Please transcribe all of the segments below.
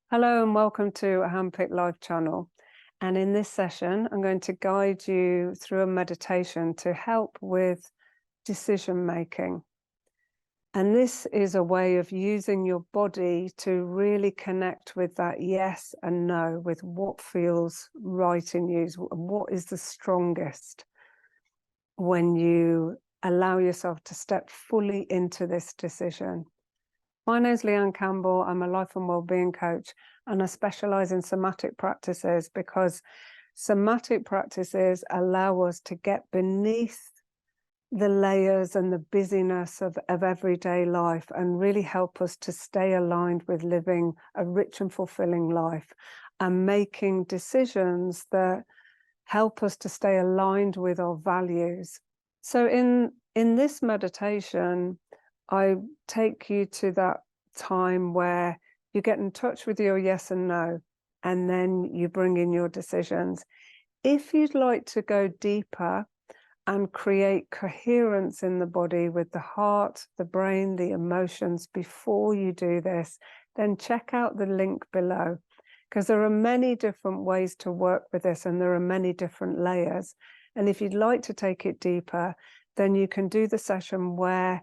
Hello and welcome to a Handpicked Live channel. And in this session, I'm going to guide you through a meditation to help with decision making. And this is a way of using your body to really connect with that yes and no, with what feels right in you, what is the strongest when you allow yourself to step fully into this decision. My name is Leanne Campbell. I'm a life and wellbeing coach, and I specialize in somatic practices because somatic practices allow us to get beneath the layers and the busyness of everyday life and really help us to stay aligned with living a rich and fulfilling life and making decisions that help us to stay aligned with our values. So in this meditation, I take you to that time where you get in touch with your yes and no, and then you bring in your decisions. If you'd like to go deeper and create coherence in the body with the heart, the brain, the emotions before you do this, then check out the link below, because there are many different ways to work with this and there are many different layers. And if you'd like to take it deeper, then you can do the session where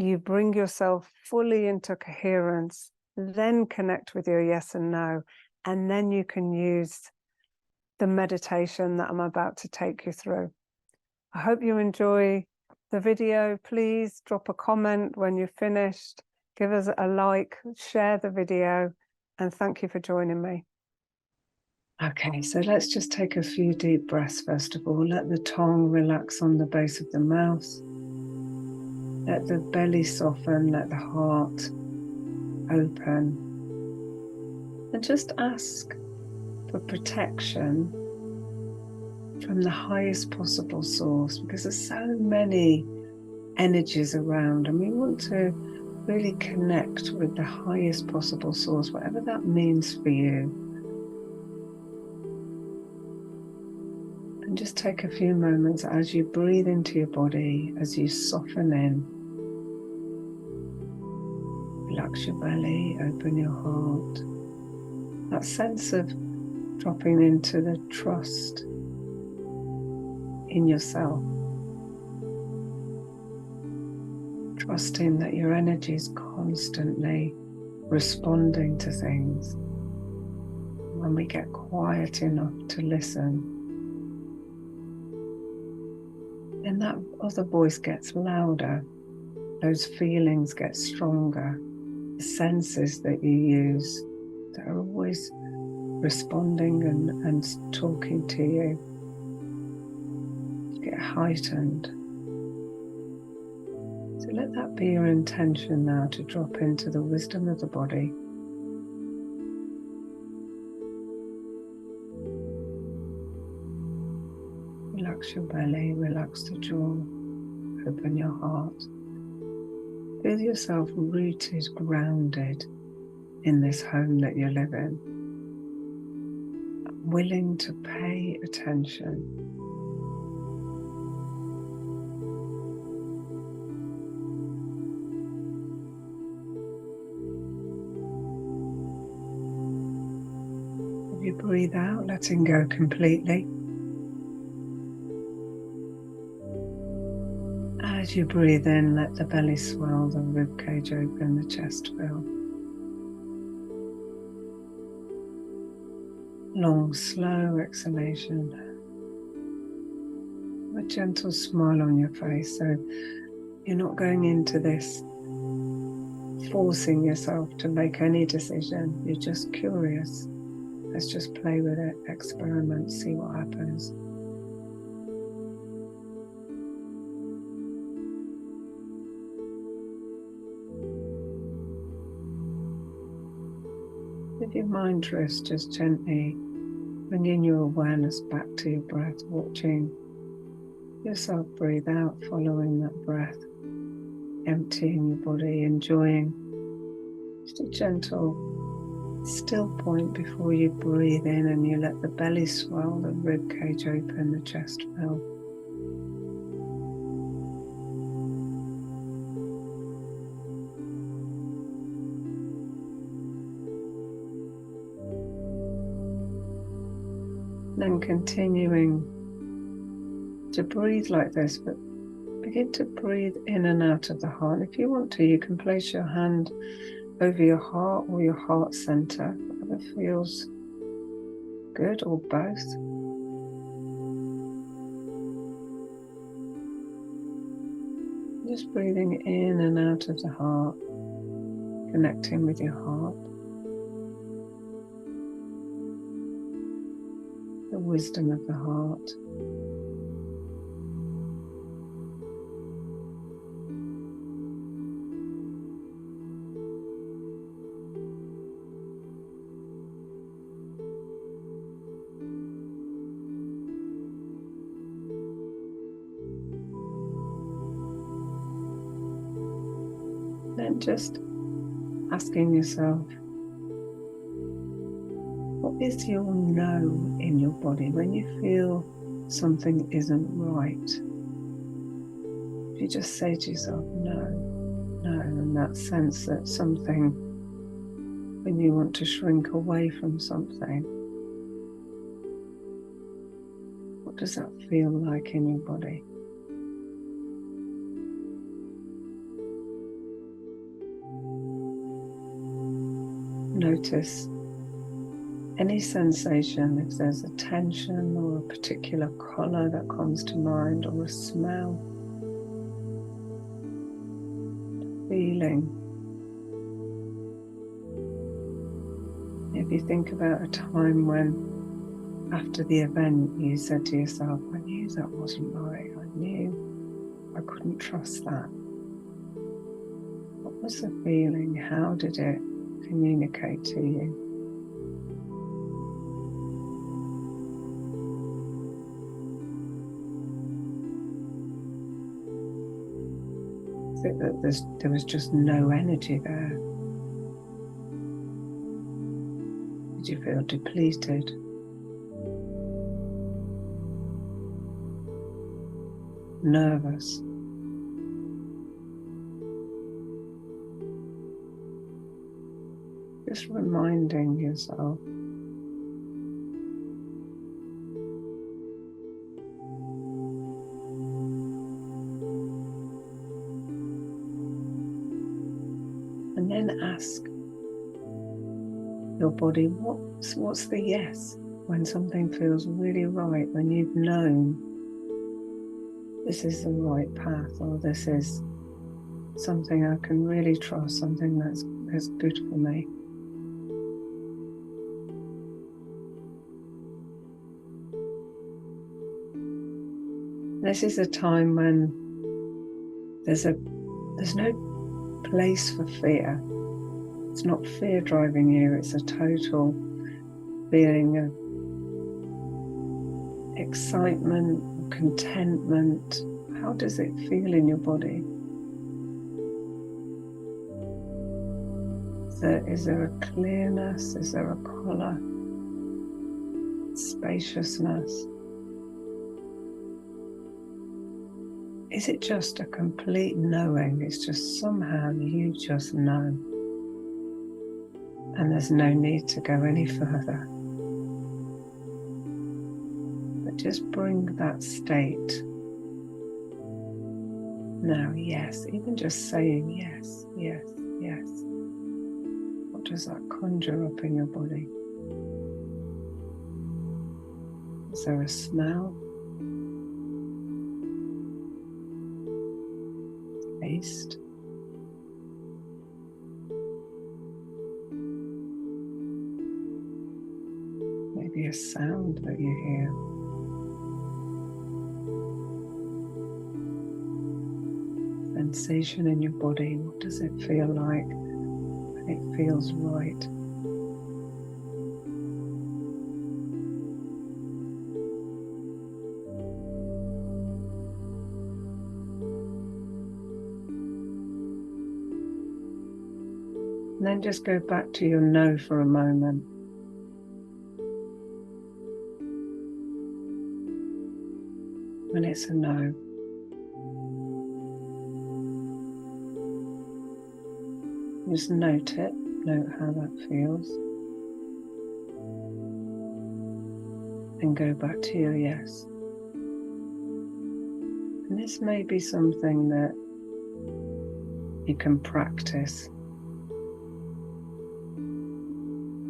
you bring yourself fully into coherence, then connect with your yes and no, and then you can use the meditation that I'm about to take you through. I hope you enjoy the video. Please drop a comment when you're finished, give us a like, share the video, and thank you for joining me. Okay, so let's just take a few deep breaths first of all. Let the tongue relax on the base of the mouth. Let the belly soften, let the heart open. And just ask for protection from the highest possible source, because there's so many energies around and we want to really connect with the highest possible source, whatever that means for you. And just take a few moments as you breathe into your body, as you soften in. Relax your belly, open your heart. That sense of dropping into the trust in yourself. Trusting that your energy is constantly responding to things. When we get quiet enough to listen, then that other voice gets louder, those feelings get stronger, the senses that you use that are always responding and talking to you get heightened. So let that be your intention now, to drop into the wisdom of the body. Relax your belly, relax the jaw, open your heart. Feel yourself rooted, grounded in this home that you live in. Willing to pay attention. As you breathe out, letting go completely. As you breathe in, let the belly swell, the ribcage open, the chest fill. Long, slow exhalation. A gentle smile on your face, so you're not going into this forcing yourself to make any decision. You're just curious. Let's just play with it, experiment, see what happens. If your mind drifts, just gently bringing your awareness back to your breath, watching yourself breathe out, following that breath, emptying your body, enjoying just a gentle still point before you breathe in, and you let the belly swell, the rib cage open, the chest fill. Then continuing to breathe like this, but begin to breathe in and out of the heart. If you want to, you can place your hand over your heart or your heart center, whatever feels good, or both. Just breathing in and out of the heart, connecting with your heart, the wisdom of the heart. Then just asking yourself, what is your no in your body when you feel something isn't right? If you just say to yourself, no, no, and that sense that something, when you want to shrink away from something, what does that feel like in your body? Notice any sensation, if there's a tension or a particular colour that comes to mind, or a smell, feeling. If you think about a time when, after the event, you said to yourself, I knew that wasn't right, I knew I couldn't trust that. What was the feeling? How did it communicate to you? Is it that there was just no energy there? Did you feel depleted? Nervous? Just reminding yourself. And then ask your body, what's the yes when something feels really right, when you've known this is the right path, or this is something I can really trust, something that's good for me. This is a time when there's no place for fear. It's not fear driving you, it's a total feeling of excitement, contentment. How does it feel in your body? Is there a clearness? Is there a colour? Spaciousness? Is it just a complete knowing? It's just somehow you just know. And there's no need to go any further. But just bring that state. Now, yes, even just saying yes, yes, yes. What does that conjure up in your body? Is there a smell? Taste? Maybe a sound that you hear. Sensation in your body. What does it feel like when it feels right? And then just go back to your no for a moment. When it's a no. Just note it, note how that feels. and go back to your yes. And this may be something that you can practice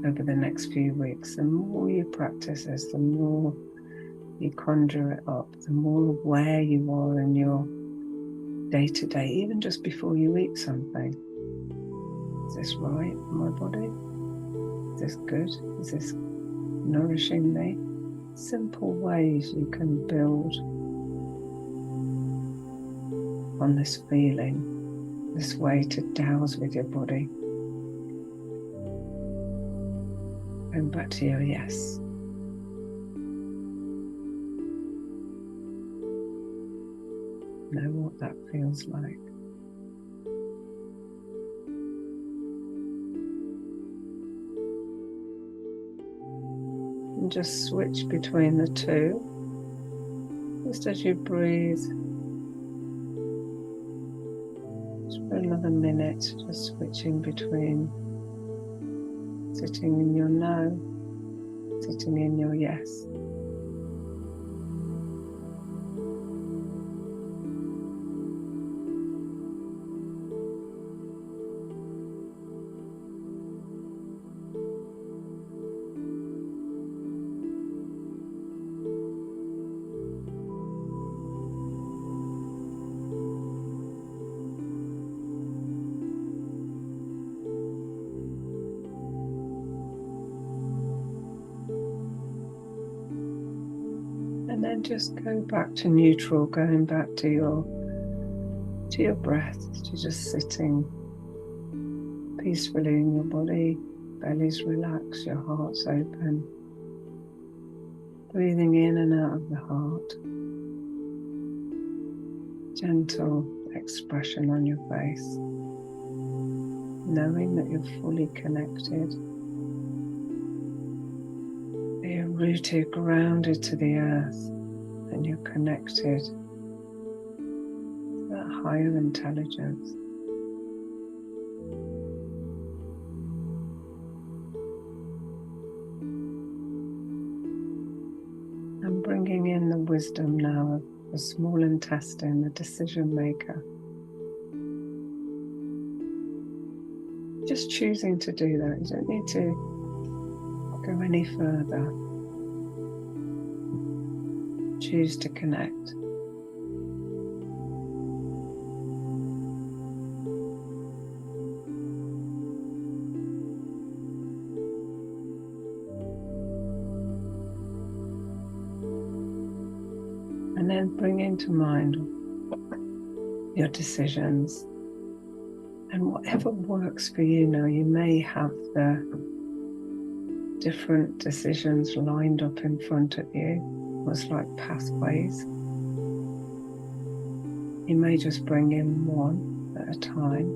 over the next few weeks. The more you practice this, the more you conjure it up, the more aware you are in your day-to-day, even just before you eat something. Is this right for my body? Is this good? Is this nourishing me? Simple ways you can build on this feeling, this way to douse with your body. Going back to your yes. Know what that feels like. And just switch between the two, just as you breathe. Just for another minute, just switching between sitting in your no, sitting in your yes. And then just go back to neutral, going back to your breath, to just sitting peacefully in your body, belly's relaxed, your heart's open. Breathing in and out of the heart. Gentle expression on your face. Knowing that you're fully connected. You're rooted, grounded to the earth, and you're connected to that higher intelligence. And bringing in the wisdom now of the small intestine, the decision maker. Just choosing to do that. You don't need to go any further. Choose to connect. And then bring into mind your decisions and whatever works for you now. You may have the different decisions lined up in front of you, almost like pathways. You may just bring in one at a time.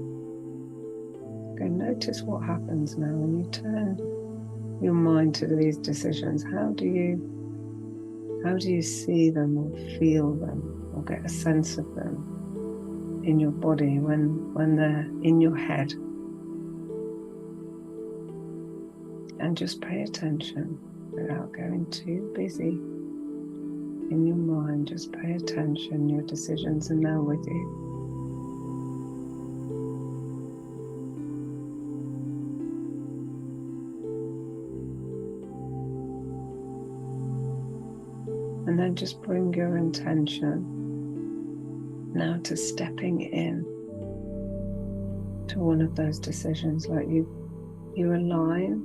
Go notice what happens now when you turn your mind to these decisions. How do you see them or feel them or get a sense of them in your body when they're in your head? And just pay attention without going too busy in your mind. Just pay attention. Your decisions are now with you. And then just bring your intention now to stepping in to one of those decisions. Like you align,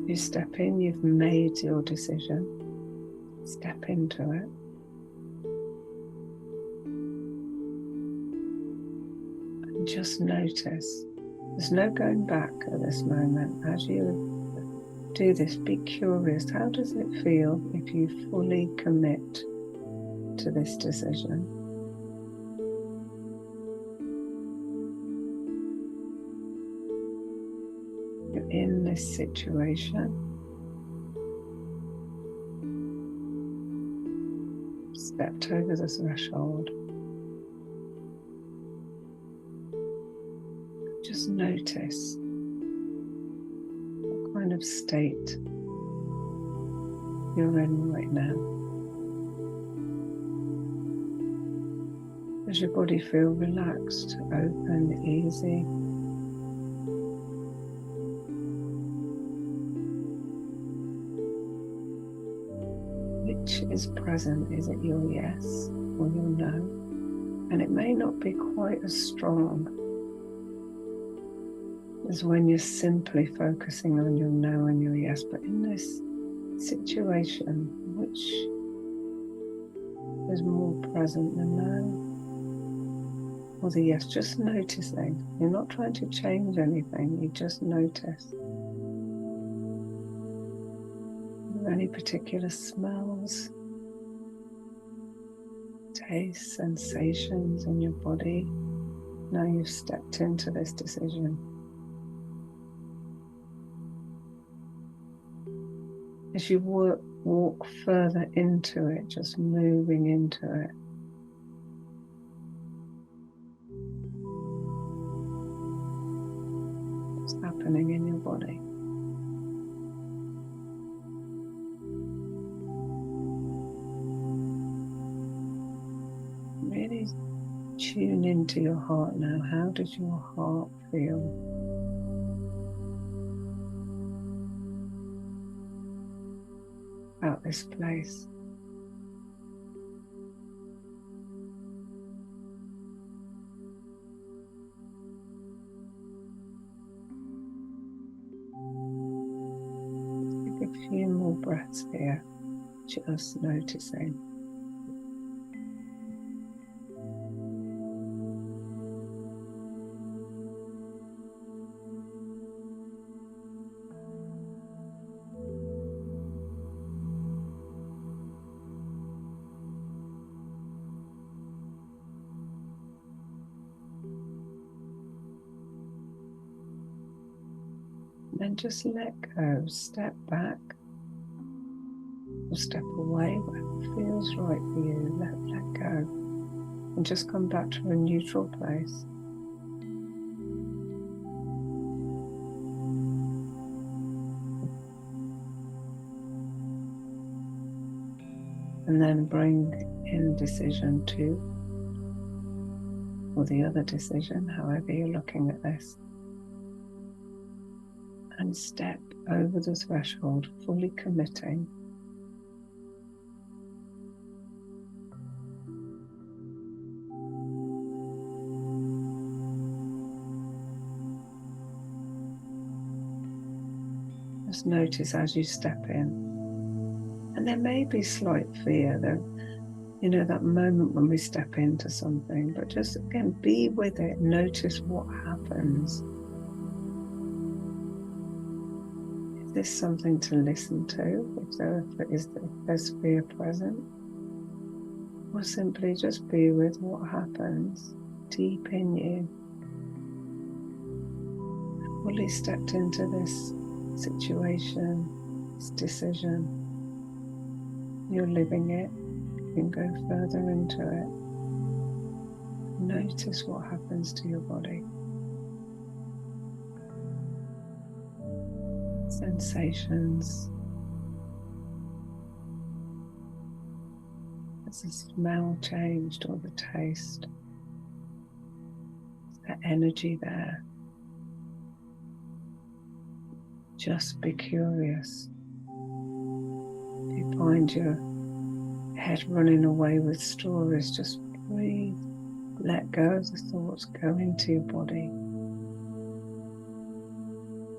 you step in, you've made your decision. Step into it. And just notice. There's no going back at this moment. As you do this, be curious. How does it feel if you fully commit to this decision? You're in this situation. Stepped over the threshold. Just notice what kind of state you're in right now. Does your body feel relaxed, open, easy? Which is present? Is it your yes or your no? And it may not be quite as strong as when you're simply focusing on your no and your yes, but in this situation, which is more present, the no or the yes? Just noticing. You're not trying to change anything, you just notice. Are there any particular smells, tastes, sensations in your body now you've stepped into this decision? As you walk further into it, just moving into it, what's happening in your body? Really tune into your heart now. How does your heart feel about this place? Take a few more breaths here, just noticing. Then just let go, step back or step away, whatever feels right for you. Let go and just come back to a neutral place. And then bring in decision 2 or the other decision, however you're looking at this. And step over the threshold, fully committing. Just notice as you step in. And there may be slight fear, that moment when we step into something, but just again, be with it, notice what happens. Is this something to listen to, if there's fear present? Or simply just be with what happens deep in you. Fully stepped into this situation, this decision. You're living it. You can go further into it. Notice what happens to your body. Sensations. Has the smell changed or the taste? Is there energy there? Just be curious. If you find your head running away with stories, just breathe. Let go of the thoughts, go into your body.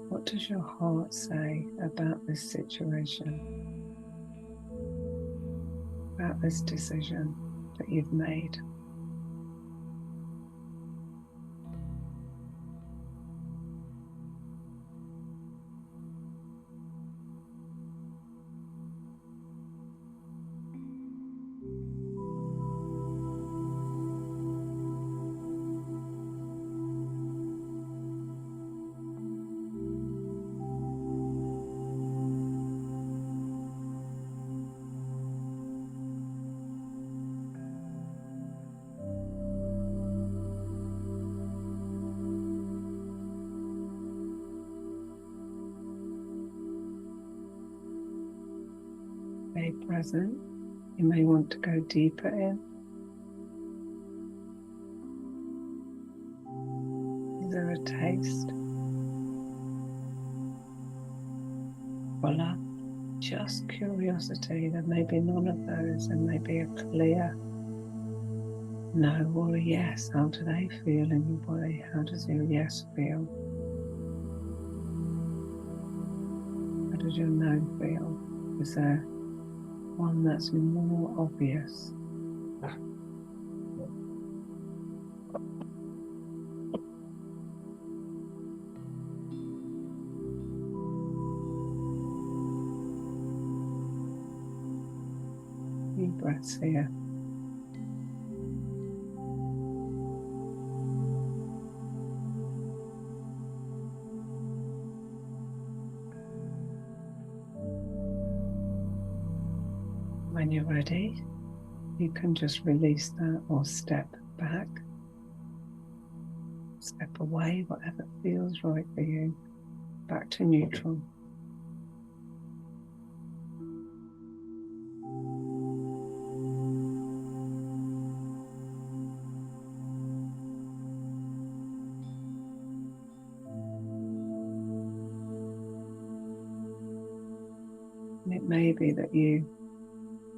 What does your heart say about this situation? About this decision that you've made? Stay present. You may want to go deeper in. Is there a taste? Voila. Just curiosity. There may be none of those. There may be a clear no or a yes. How do they feel in your body? How does your yes feel? How does your no feel? Is there one that's more obvious? Deep breaths here. When you're ready, you can just release that or step back, step away, whatever feels right for you, back to neutral. And it may be that you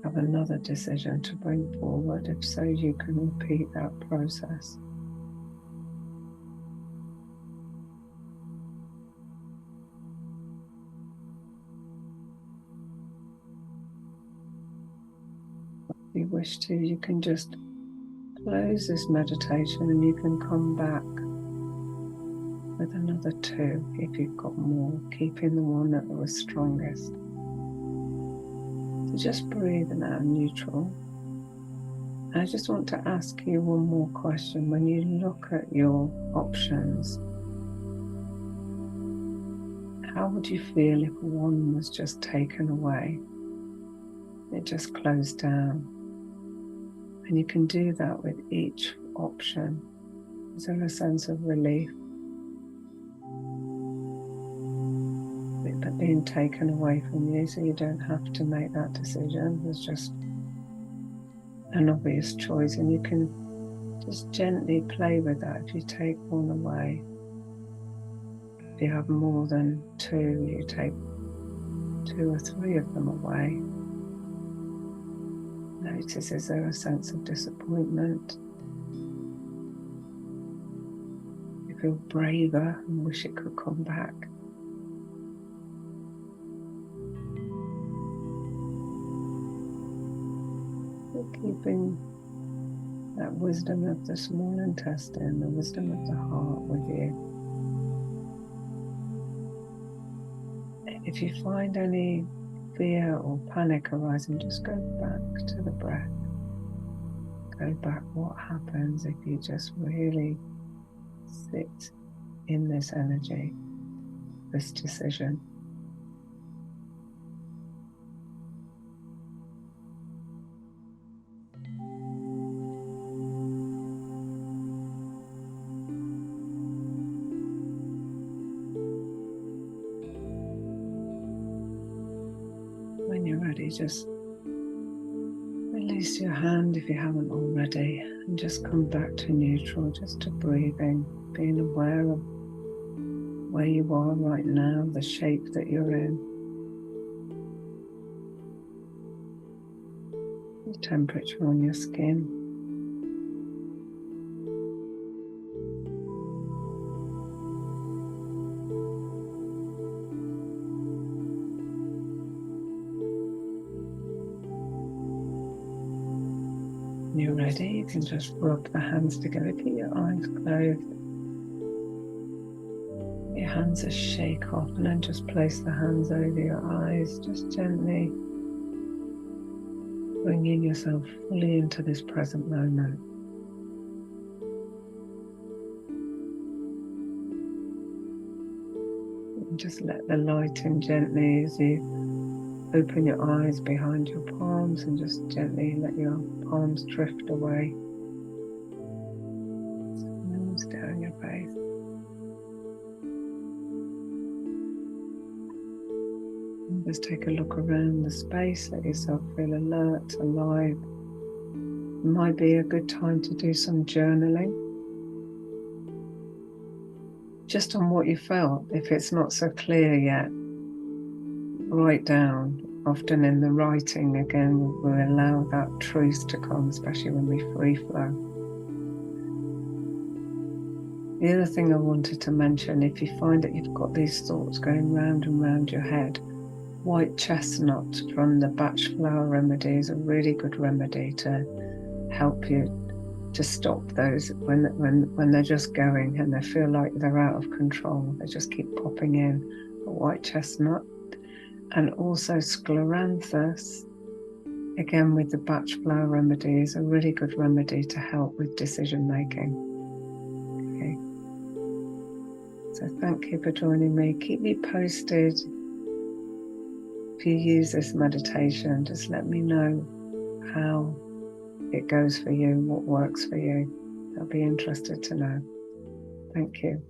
have another decision to bring forward. If so, you can repeat that process. If you wish to, you can just close this meditation and you can come back with another 2 if you've got more, keeping the one that was strongest. So just breathing out neutral. I just want to ask you one more question. When you look at your options, how would you feel if one was just taken away? It just closed down. And you can do that with each option. Is there a sense of relief? But being taken away from you, so you don't have to make that decision. There's just an obvious choice, and you can just gently play with that. If you take one away, if you have more than 2, you take 2 or 3 of them away. Notice, is there a sense of disappointment? You feel braver and wish it could come back. Keeping that wisdom of the small intestine, the wisdom of the heart with you. If you find any fear or panic arising, just go back to the breath. Go back. What happens if you just really sit in this energy, this decision? When you're ready, just release your hand if you haven't already, and just come back to neutral, just to breathing, being aware of where you are right now, the shape that you're in, the temperature on your skin. When you're ready, you can just rub the hands together, keep your eyes closed. Your hands are shake off, and then just place the hands over your eyes, just gently bringing yourself fully into this present moment. And just let the light in gently as you open your eyes behind your palms, and just gently let your palms drift away. Smooth down your face. And Let's take a look around the space. Let yourself feel alert, alive. It might be a good time to do some journaling. Just on what you felt. If it's not so clear yet, write down. Often in the writing, again, we allow that truth to come, especially when we free flow. The other thing I wanted to mention, if you find that you've got these thoughts going round and round your head, white chestnut from the Batch Flower Remedy is a really good remedy to help you to stop those when they're just going and they feel like they're out of control. They just keep popping in. A white chestnut. And also scleranthus, again with the Batch Flower Remedy, is a really good remedy to help with decision making. Okay. So thank you for joining me. Keep me posted. If you use this meditation, just let me know how it goes for you, what works for you. I'll be interested to know. Thank you.